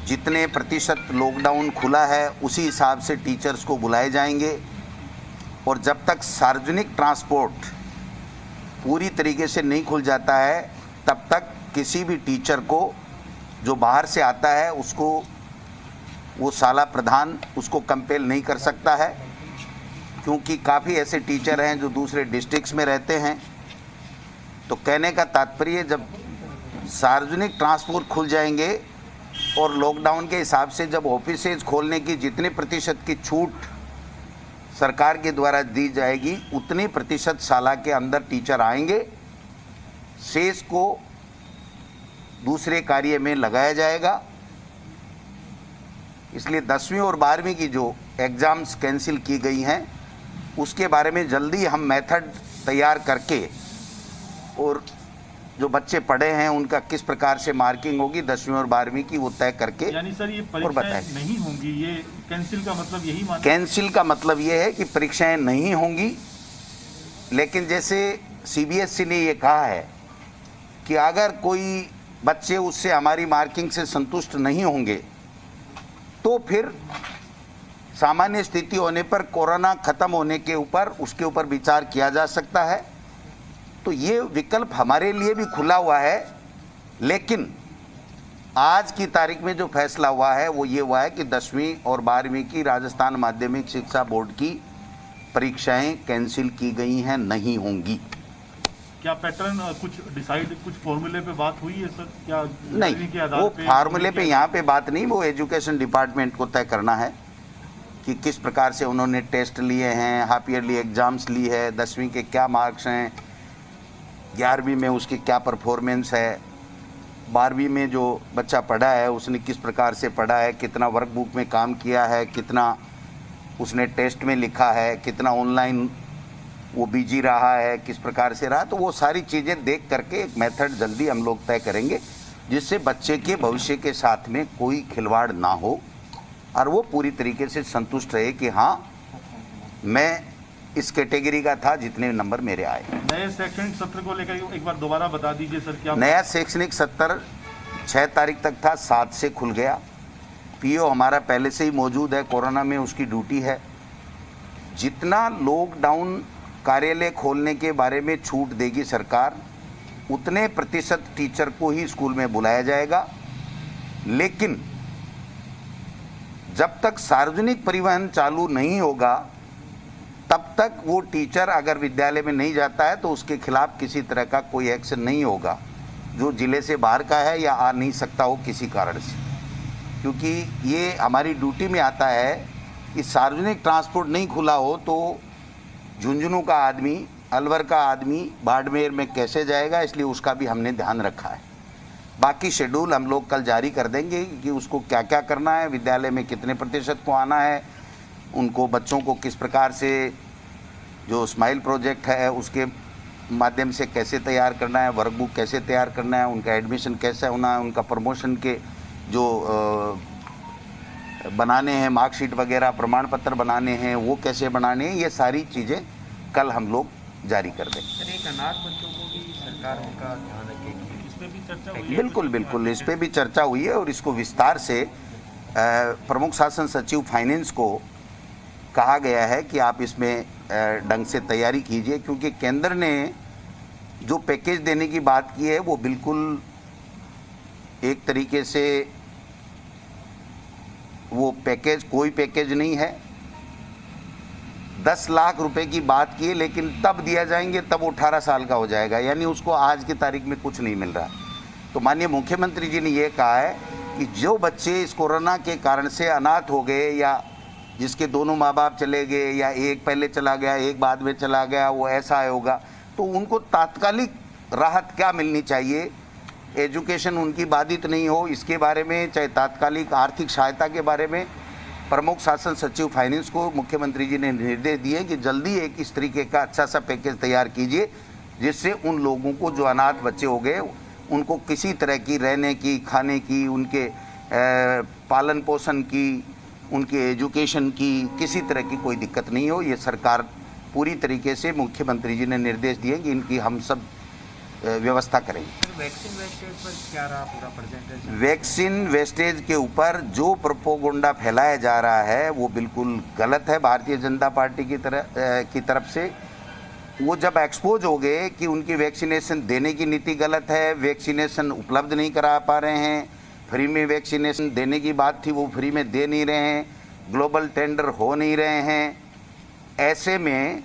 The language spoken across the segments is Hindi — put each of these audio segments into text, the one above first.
जितने प्रतिशत लॉकडाउन खुला है उसी हिसाब से टीचर्स को बुलाए जाएंगे। और जब तक सार्वजनिक ट्रांसपोर्ट पूरी तरीके से नहीं खुल जाता है तब तक किसी भी टीचर को जो बाहर से आता है उसको वो शाला प्रधान उसको कंपेल नहीं कर सकता है, क्योंकि काफ़ी ऐसे टीचर हैं जो दूसरे डिस्ट्रिक्ट्स में रहते हैं। तो कहने का तात्पर्य, जब सार्वजनिक ट्रांसपोर्ट खुल जाएंगे और लॉकडाउन के हिसाब से जब ऑफिसेज खोलने की जितने प्रतिशत की छूट सरकार के द्वारा दी जाएगी उतने प्रतिशत शाला के अंदर टीचर आएंगे, शेष को दूसरे कार्य में लगाया जाएगा। इसलिए 10वीं और 12वीं की जो एग्ज़ाम्स कैंसिल की गई हैं उसके बारे में जल्दी हम मेथड तैयार करके और जो बच्चे पढ़े हैं उनका किस प्रकार से मार्किंग होगी 10वीं और 12वीं की वो तय करके। यानी सर ये परीक्षाएं नहीं होंगी, ये कैंसिल का मतलब यही माना? कैंसिल का मतलब ये है कि परीक्षाएं नहीं होंगी, लेकिन जैसे सीबीएसई ने ये कहा है कि अगर कोई बच्चे उससे हमारी मार्किंग से संतुष्ट नहीं होंगे तो फिर सामान्य स्थिति होने पर कोरोना खत्म होने के ऊपर उसके ऊपर विचार किया जा सकता है। तो ये विकल्प हमारे लिए भी खुला हुआ है, लेकिन आज की तारीख में जो फैसला हुआ है वो ये हुआ है कि 10वीं और 12वीं की राजस्थान माध्यमिक शिक्षा बोर्ड की परीक्षाएं कैंसिल की गई हैं, नहीं होंगी। क्या पैटर्न कुछ डिसाइड, कुछ फॉर्मूले पे बात हुई है सर? क्या नहीं, वो फार्मूले पे यहाँ पे बात नहीं, वो एजुकेशन डिपार्टमेंट को तय करना है कि किस प्रकार से उन्होंने टेस्ट लिए हैं, हाफ ईयरली एग्जाम्स ली है, 10वीं के क्या मार्क्स हैं, 11वीं में उसकी क्या परफॉर्मेंस है, 12वीं में जो बच्चा पढ़ा है उसने किस प्रकार से पढ़ा है, कितना वर्कबुक में काम किया है, कितना उसने टेस्ट में लिखा है, कितना ऑनलाइन वो बिजी रहा है, किस प्रकार से रहा। तो वो सारी चीज़ें देख करके एक मेथड जल्दी हम लोग तय करेंगे जिससे बच्चे के भविष्य के साथ में कोई खिलवाड़ ना हो और वो पूरी तरीके से संतुष्ट रहे कि हाँ मैं इस कैटेगरी का था जितने नंबर मेरे आए। नए शैक्षणिक सत्र को लेकर एक बार दोबारा बता दीजिए सर। क्या नया शैक्षणिक सत्र 6 तारीख तक था, 7 से खुल गया। पीओ हमारा पहले से ही मौजूद है, कोरोना में उसकी ड्यूटी है। जितना लॉकडाउन कार्यालय खोलने के बारे में छूट देगी सरकार उतने प्रतिशत टीचर को ही स्कूल में बुलाया जाएगा, लेकिन जब तक सार्वजनिक परिवहन चालू नहीं होगा तब तक वो टीचर अगर विद्यालय में नहीं जाता है तो उसके खिलाफ किसी तरह का कोई एक्शन नहीं होगा जो जिले से बाहर का है या आ नहीं सकता हो किसी कारण से, क्योंकि ये हमारी ड्यूटी में आता है कि सार्वजनिक ट्रांसपोर्ट नहीं खुला हो तो झुंझुनू का आदमी, अलवर का आदमी बाड़मेर में कैसे जाएगा, इसलिए उसका भी हमने ध्यान रखा है। बाकी शेड्यूल हम लोग कल जारी कर देंगे कि उसको क्या क्या करना है, विद्यालय में कितने प्रतिशत को आना है, उनको बच्चों को किस प्रकार से जो स्माइल प्रोजेक्ट है उसके माध्यम से कैसे तैयार करना है, वर्कबुक कैसे तैयार करना है, उनका एडमिशन कैसे होना है, उनका प्रमोशन के जो बनाने हैं मार्कशीट वगैरह, प्रमाण पत्र बनाने हैं वो कैसे बनाने हैं, ये सारी चीज़ें कल हम लोग जारी कर देंगे। सर, एक अनाथ बच्चों को भी सरकार उनका ध्यान रखेगी, इस पे भी चर्चा हुई है? बिल्कुल बिल्कुल, इस पे भी चर्चा हुई है और इसको विस्तार से प्रमुख शासन सचिव फाइनेंस को कहा गया है कि आप इसमें ढंग से तैयारी कीजिए, क्योंकि केंद्र ने जो पैकेज देने की बात की है वो बिल्कुल एक तरीके से वो पैकेज कोई पैकेज नहीं है। 10 लाख रुपए की बात की है, लेकिन तब दिया जाएंगे तब वो 18 साल का हो जाएगा, यानी उसको आज की तारीख में कुछ नहीं मिल रहा। तो माननीय मुख्यमंत्री जी ने ये कहा है कि जो बच्चे इस कोरोना के कारण से अनाथ हो गए या जिसके दोनों माँ बाप चले गए या एक पहले चला गया एक बाद में चला गया, वो ऐसा होगा, तो उनको तात्कालिक राहत क्या मिलनी चाहिए, एजुकेशन उनकी बाधित नहीं हो, इसके बारे में, चाहे तात्कालिक आर्थिक सहायता के बारे में प्रमुख शासन सचिव फाइनेंस को मुख्यमंत्री जी ने निर्देश दिए कि जल्दी एक इस तरीके का अच्छा सा पैकेज तैयार कीजिए जिससे उन लोगों को जो अनाथ बच्चे हो गए उनको किसी तरह की रहने की, खाने की, उनके पालन पोषण की, उनके एजुकेशन की किसी तरह की कोई दिक्कत नहीं हो। ये सरकार पूरी तरीके से मुख्यमंत्री जी ने निर्देश दिए कि इनकी हम सब व्यवस्था करेंगे। वैक्सीन वेस्टेज पर क्या रहा पूरा परसेंटेज? वैक्सीन वेस्टेज के ऊपर जो प्रोपोगंडा फैलाया जा रहा है वो बिल्कुल गलत है भारतीय जनता पार्टी की तरफ से। वो जब एक्सपोज हो गए कि उनकी वैक्सीनेशन देने की नीति गलत है, वैक्सीनेशन उपलब्ध नहीं करा पा रहे हैं, फ्री में वैक्सीनेशन देने की बात थी वो फ्री में दे नहीं रहे हैं, ग्लोबल टेंडर हो नहीं रहे हैं, ऐसे में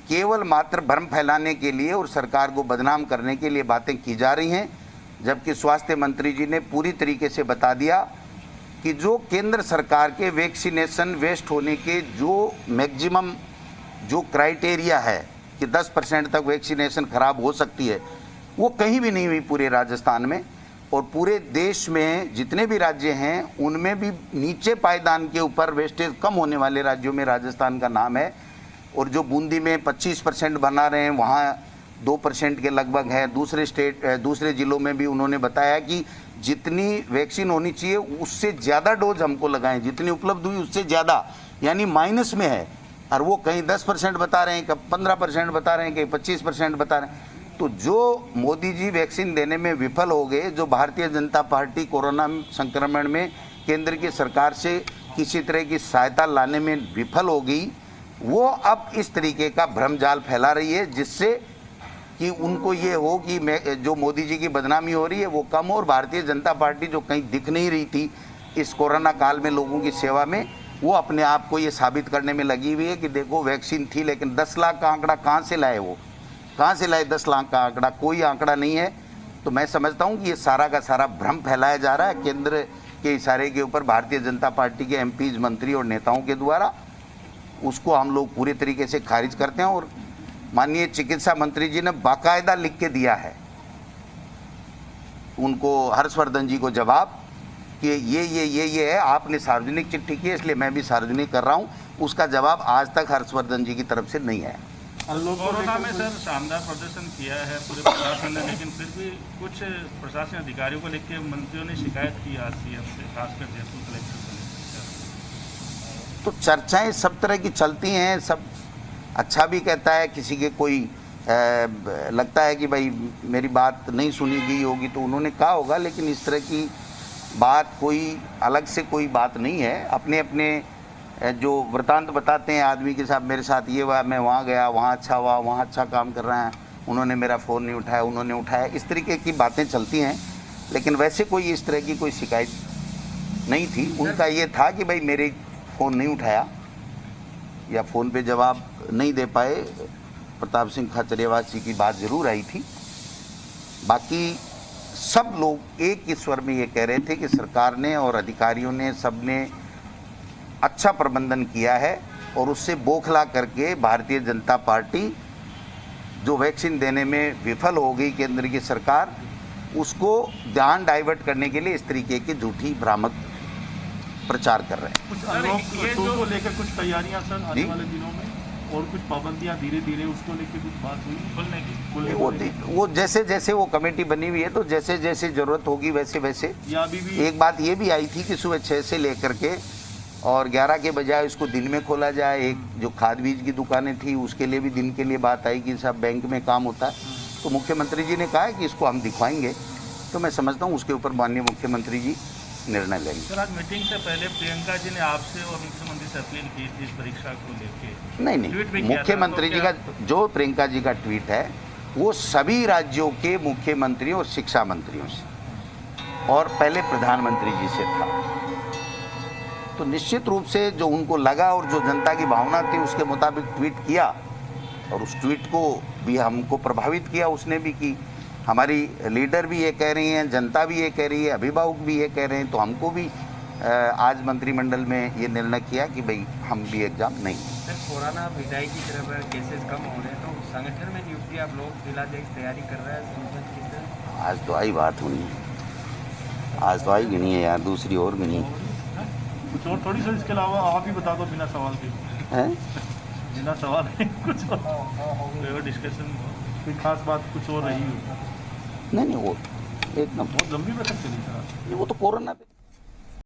केवल मात्र भ्रम फैलाने के लिए और सरकार को बदनाम करने के लिए बातें की जा रही हैं। जबकि स्वास्थ्य मंत्री जी ने पूरी तरीके से बता दिया कि जो केंद्र सरकार के वैक्सीनेशन वेस्ट होने के जो मैक्सिमम जो क्राइटेरिया है कि 10% तक वैक्सीनेशन खराब हो सकती है, वो कहीं भी नहीं हुई पूरे राजस्थान में। और पूरे देश में जितने भी राज्य हैं उनमें भी नीचे पायदान के ऊपर वेस्टेज कम होने वाले राज्यों में राजस्थान का नाम है। और जो बूंदी में 25% बना रहे हैं वहाँ 2% के लगभग है। दूसरे ज़िलों में भी उन्होंने बताया कि जितनी वैक्सीन होनी चाहिए उससे ज़्यादा डोज हमको लगाएं, जितनी उपलब्ध हुई उससे ज़्यादा, यानी माइनस में है। और वो कहीं 10% बता रहे हैं, कहीं 15% बता रहे हैं, कहीं 25% बता रहे हैं। तो जो मोदी जी वैक्सीन देने में विफल हो गए, जो भारतीय जनता पार्टी कोरोना संक्रमण में केंद्र की सरकार से किसी तरह की सहायता लाने में विफल हो गई, वो अब इस तरीके का भ्रमजाल फैला रही है जिससे कि उनको ये हो कि जो मोदी जी की बदनामी हो रही है वो कम हो। और भारतीय जनता पार्टी जो कहीं दिख नहीं रही थी इस कोरोना काल में लोगों की सेवा में, वो अपने आप को ये साबित करने में लगी हुई है कि देखो वैक्सीन थी। लेकिन 10 लाख का आंकड़ा कहाँ से लाए, वो कहाँ से लाए 10 लाख का आंकड़ा? कोई आंकड़ा नहीं है। तो मैं समझता हूँ कि ये सारा का सारा भ्रम फैलाया जा रहा है केंद्र के इशारे के ऊपर भारतीय जनता पार्टी के एमपीज, मंत्री और नेताओं के द्वारा। उसको हम लोग पूरे तरीके से खारिज करते हैं। और माननीय चिकित्सा मंत्री जी ने बाकायदा लिख के दिया है उनको, हर्षवर्धन जी को, जवाब कि ये है, आपने सार्वजनिक चिट्ठी की है इसलिए मैं भी सार्वजनिक कर रहा हूँ। उसका जवाब आज तक हर्षवर्धन जी की तरफ से नहीं है। कोरोना में सर शानदार प्रदर्शन किया है पूरे प्रशासन ने, लेकिन फिर भी कुछ प्रशासनिक अधिकारियों को लेकर मंत्रियों ने शिकायत की आज सीएम से, खासकर जयपुर कलेक्टर से। तो चर्चाएं सब तरह की चलती हैं, सब अच्छा भी कहता है, किसी के कोई लगता है कि भाई मेरी बात नहीं सुनी गई होगी तो उन्होंने कहा होगा। लेकिन इस तरह की बात कोई अलग से कोई बात नहीं है। अपने अपने जो वृतांत बताते हैं आदमी के साथ, मेरे साथ ये हुआ, मैं वहाँ गया, वहाँ अच्छा हुआ, वहाँ अच्छा काम कर रहे हैं, उन्होंने मेरा फ़ोन नहीं उठाया, उन्होंने उठाया, इस तरीके की बातें चलती हैं। लेकिन वैसे कोई इस तरह की कोई शिकायत नहीं थी। उनका ये था कि भाई मेरे फ़ोन नहीं उठाया या फ़ोन पे जवाब नहीं दे पाए। प्रताप सिंह खाचरियावास की बात ज़रूर आई थी। बाकी सब लोग एक ही स्वर में ये कह रहे थे कि सरकार ने और अधिकारियों ने, सब ने अच्छा प्रबंधन किया है। और उससे बौखला करके भारतीय जनता पार्टी जो वैक्सीन देने में विफल हो गई केंद्र की सरकार, उसको ध्यान डाइवर्ट करने के लिए इस तरीके की झूठी भ्रामक प्रचार कर रहे हैं। कुछ अनलॉक को लेकर कुछ तैयारियां सर आने वाले दिनों में, और कुछ पाबंदियां धीरे धीरे उसको लेकर कुछ बात हुई खुलने की? वो जैसे जैसे वो कमेटी बनी हुई है तो जैसे जैसे ज़रूरत होगी वैसे वैसे। या अभी भी एक बात ये भी आई थी कि सुबह 6 से लेकर के और 11 के बजाय उसको दिन में खोला जाए। एक जो खाद बीज की दुकानें थी उसके लिए भी दिन के लिए बात आई कि सब बैंक में काम होता है। तो मुख्यमंत्री जी ने कहा है कि इसको हम दिखवाएंगे। तो मैं समझता हूँ उसके ऊपर माननीय मुख्यमंत्री जी निर्णय लेंगे। सर, आज मीटिंग से पहले प्रियंका जी ने आपसे और मुख्यमंत्री से अपील की थी इस परीक्षा को लेके। नहीं, मुख्यमंत्री जी का जो प्रियंका जी का ट्वीट है वो सभी राज्यों के मुख्यमंत्रियों और शिक्षा मंत्रियों से और पहले प्रधानमंत्री जी से था। तो निश्चित रूप से जो उनको लगा और जो जनता की भावना थी उसके मुताबिक ट्वीट किया। और उस ट्वीट को भी हमको प्रभावित किया उसने भी कि हमारी लीडर भी ये कह रही हैं, जनता भी ये कह रही है, अभिभावक भी ये कह रहे हैं। तो हमको भी आज मंत्रिमंडल में ये निर्णय किया कि भाई हम भी एग्जाम नहीं। सर, कोरोना विदाई की तरफ केसेस कम हो रहे हैं तो संगठन में नियुक्ति आप लोग जिलाध्यक्ष तैयारी कर रहे हैं? आज तो आई बात होनी है, आज तो आई भी नहीं है यार, दूसरी और भी नहीं। कुछ और थोड़ी सर, इसके अलावा आप ही बता दो बिना सवाल के। हैं? बिना सवाल कुछ और डिस्कशन, कोई खास बात कुछ और रही हो? नहीं, वो एकदम बहुत लंबी बैठक चली सर। वो तो कोरोना पे